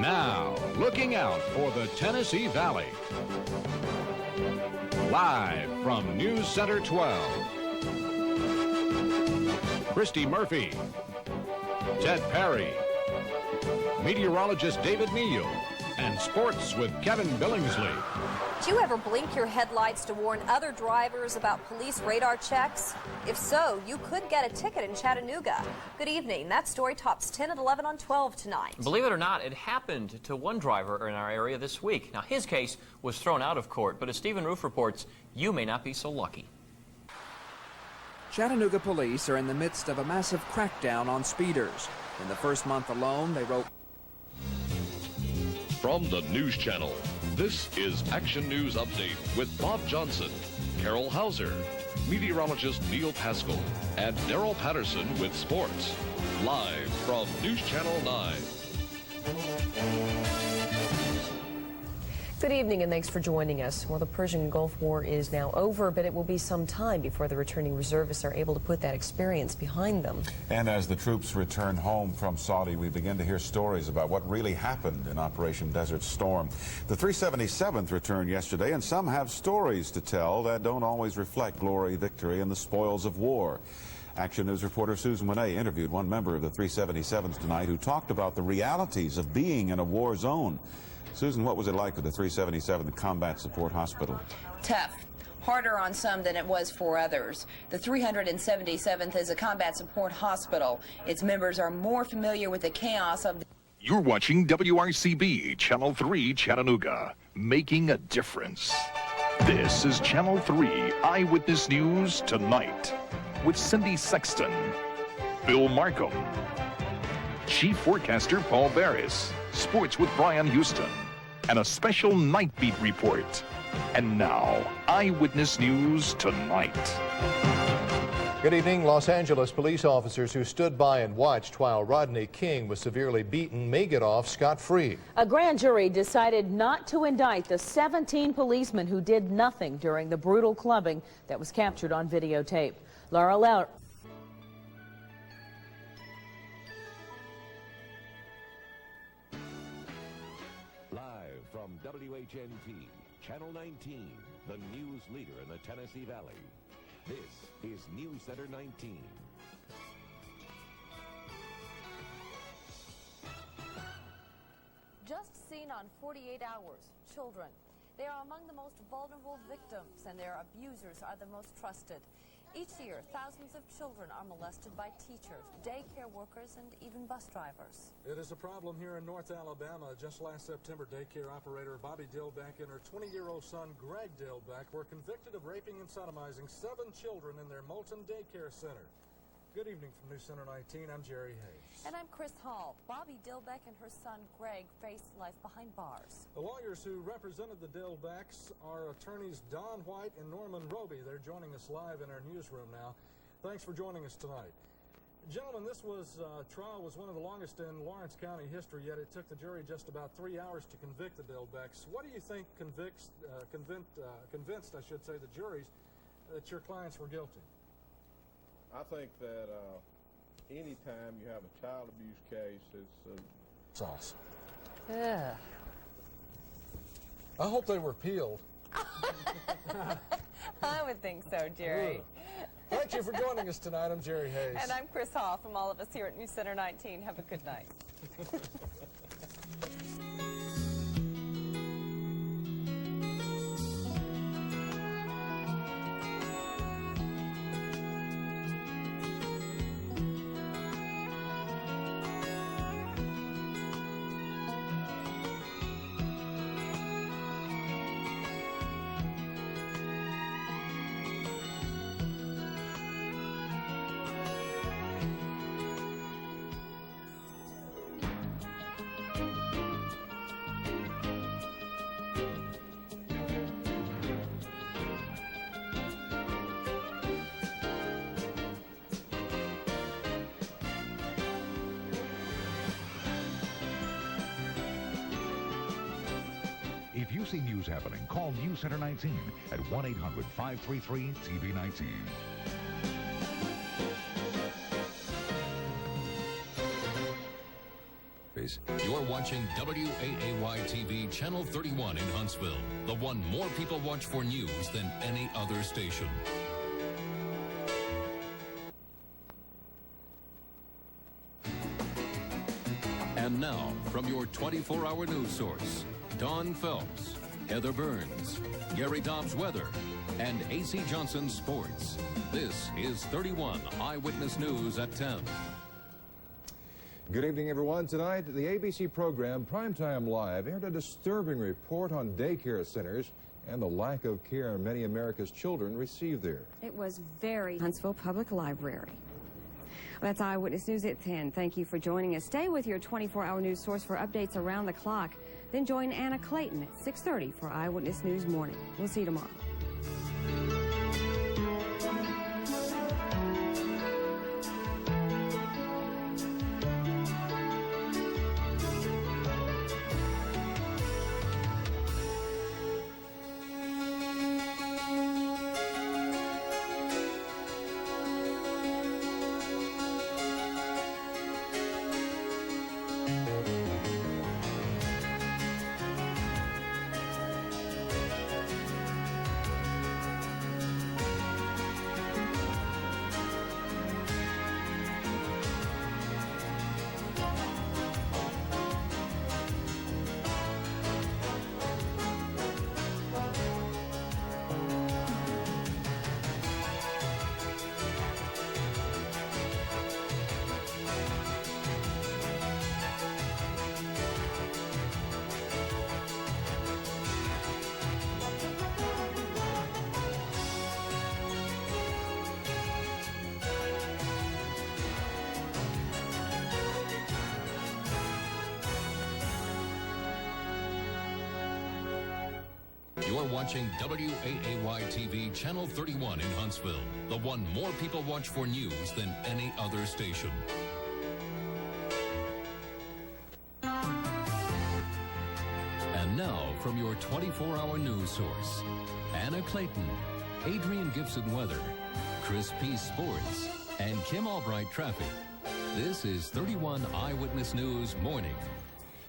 Now, looking out for the Tennessee Valley. Live from News Center 12. Christy Murphy. Ted Perry. Meteorologist David Neal. And sports with Kevin Billingsley. Do you ever blink your headlights to warn other drivers about police radar checks? If so, you could get a ticket in Chattanooga. Good evening. That story tops 10 at 11 on 12 tonight. Believe it or not, it happened to one driver in our area this week. Now, his case was thrown out of court, but as Stephen Roof reports, you may not be so lucky. Chattanooga police are in the midst of a massive crackdown on speeders. In the first month alone, they wrote... From the News Channel, this is Action News Update with Bob Johnson, Carol Hauser, meteorologist Neil Pascal, and Daryl Patterson with sports. Live from News Channel 9. Good evening and thanks for joining us. Well, the Persian Gulf War is now over, but it will be some time before the returning reservists are able to put that experience behind them. And as the troops return home from Saudi, we begin to hear stories about what really happened in Operation Desert Storm. The 377th returned yesterday, and some have stories to tell that don't always reflect glory, victory, and the spoils of war. Action News reporter Susan Winay interviewed one member of the 377th tonight who talked about the realities of being in a war zone. Susan, what was it like for the 377th Combat Support Hospital? Tough. Harder on some than it was for others. The 377th is a combat support hospital. Its members are more familiar with the chaos of... You're watching WRCB, Channel 3, Chattanooga, making a difference. This is Channel 3 Eyewitness News Tonight with Cindy Sexton, Bill Markham, Chief Forecaster Paul Barris, Sports with Brian Houston, and a special Night Beat report. And now, Eyewitness News Tonight. Good evening. Los Angeles police officers who stood by and watched while Rodney King was severely beaten may get off scot-free. A grand jury decided not to indict the 17 policemen who did nothing during the brutal clubbing that was captured on videotape. Laura Lauer. Live from WHNT, Channel 19, the news leader in the Tennessee Valley. This is News Center 19. Just seen on 48 Hours, children. They are among the most vulnerable victims, and their abusers are the most trusted. Each year, thousands of children are molested by teachers, daycare workers, and even bus drivers. It is a problem here in North Alabama. Just last September, daycare operator Bobby Dillbeck and her 20-year-old son, Greg Dillbeck, were convicted of raping and sodomizing 7 children in their Moulton Daycare Center. Good evening from News Center 19. I'm Jerry Hayes. And I'm Chris Hall. Bobby Dillbeck and her son, Greg, face life behind bars. The lawyers who represented the Dillbecks are attorneys Don White and Norman Roby. They're joining us live in our newsroom now. Thanks for joining us tonight. Gentlemen, this trial was one of the longest in Lawrence County history, yet it took the jury just about 3 hours to convict the Dillbecks. What do you think convinced the juries that your clients were guilty? I think that any time you have a child abuse case, it's awesome. Yeah. I hope they were peeled. I would think so, Jerry. Thank you for joining us tonight. I'm Jerry Hayes. And I'm Chris Hall. From all of us here at News Center 19, have a good night. If you see news happening, call News Center 19 at 1-800-533-TV19. You're watching WAAY-TV Channel 31 in Huntsville, the one more people watch for news than any other station. And now, from your 24-hour news source, Dawn Phelps, Heather Burns, Gary Dobbs Weather, and A.C. Johnson Sports. This is 31 Eyewitness News at 10. Good evening, everyone. Tonight, the ABC program Primetime Live aired a disturbing report on daycare centers and the lack of care many America's children receive there. It was very Huntsville Public Library. That's Eyewitness News at 10. Thank you for joining us. Stay with your 24-hour news source for updates around the clock. Then join Anna Clayton at 6:30 for Eyewitness News Morning. We'll see you tomorrow. You're watching WAAY-TV Channel 31 in Huntsville, the one more people watch for news than any other station. And now, from your 24-hour news source, Anna Clayton, Adrian Gibson Weather, Chris Peace Sports, and Kim Albright Traffic. This is 31 Eyewitness News Morning.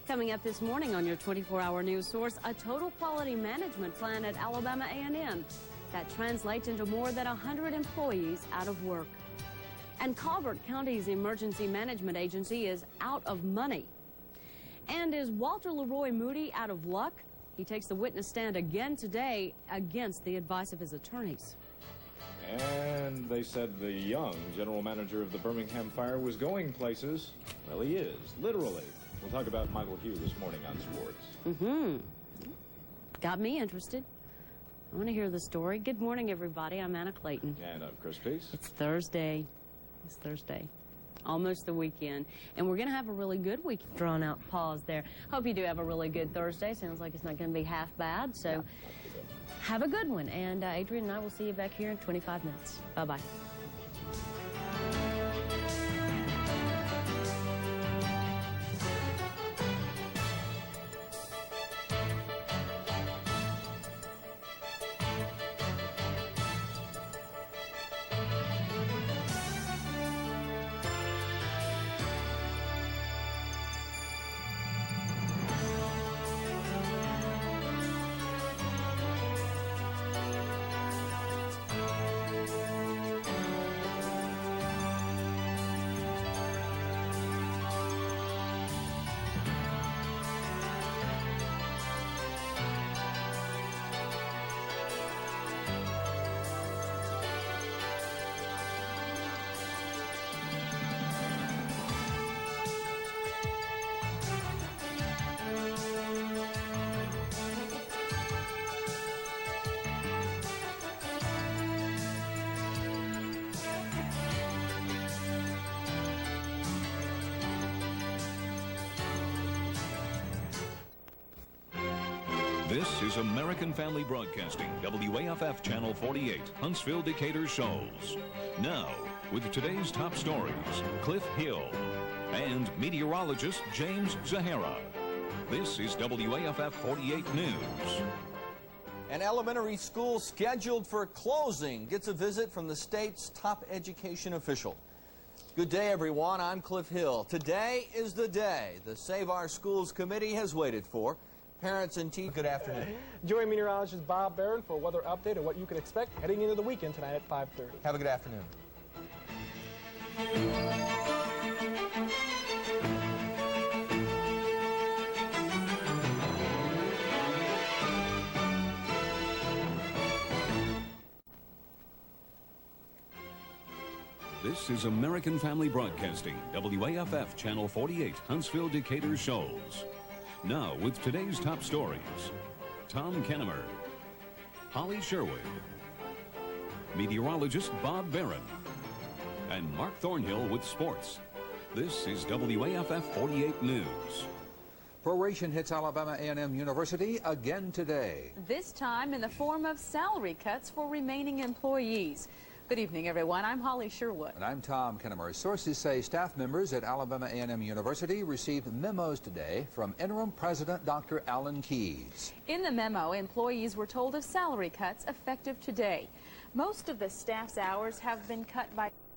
Coming up this morning on your 24-hour news source, a total quality management plan at Alabama A&M that translates into more than 100 employees out of work. And Colbert County's emergency management agency is out of money. And is Walter Leroy Moody out of luck? He takes the witness stand again today against the advice of his attorneys. And they said the young general manager of the Birmingham Fire was going places. Well, he is, literally. We'll talk about Michael Hugh this morning on Sports. Got me interested. I want to hear the story. Good morning, everybody. I'm Anna Clayton. And Chris Peace. It's Thursday. It's Thursday. Almost the weekend. And we're going to have a really good week. Drawn out pause there. Hope you do have a really good Thursday. Sounds like it's not going to be half bad. So have a good one. And Adrian and I will see you back here in 25 minutes. Bye-bye. This is American Family Broadcasting, WAFF Channel 48, Huntsville, Decatur, Shoals. Now, with today's top stories, Cliff Hill and meteorologist James Zahara. This is WAFF 48 News. An elementary school scheduled for closing gets a visit from the state's top education official. Good day, everyone. I'm Cliff Hill. Today is the day the Save Our Schools Committee has waited for. Parents and teachers, good afternoon. Join meteorologist Bob Barron for a weather update and what you can expect heading into the weekend tonight at 5:30. Have a good afternoon. This is American Family Broadcasting, WAFF Channel 48, Huntsville, Decatur shows. Now, with today's top stories, Tom Kennemer, Holly Sherwood, meteorologist Bob Barron, and Mark Thornhill with sports. This is WAFF 48 News. Proration hits Alabama A&M University again today. This time in the form of salary cuts for remaining employees. Good evening, everyone. I'm Holly Sherwood. And I'm Tom Kennemer. Sources say staff members at Alabama A&M University received memos today from Interim President Dr. Alan Keyes. In the memo, employees were told of salary cuts effective today. Most of the staff's hours have been cut by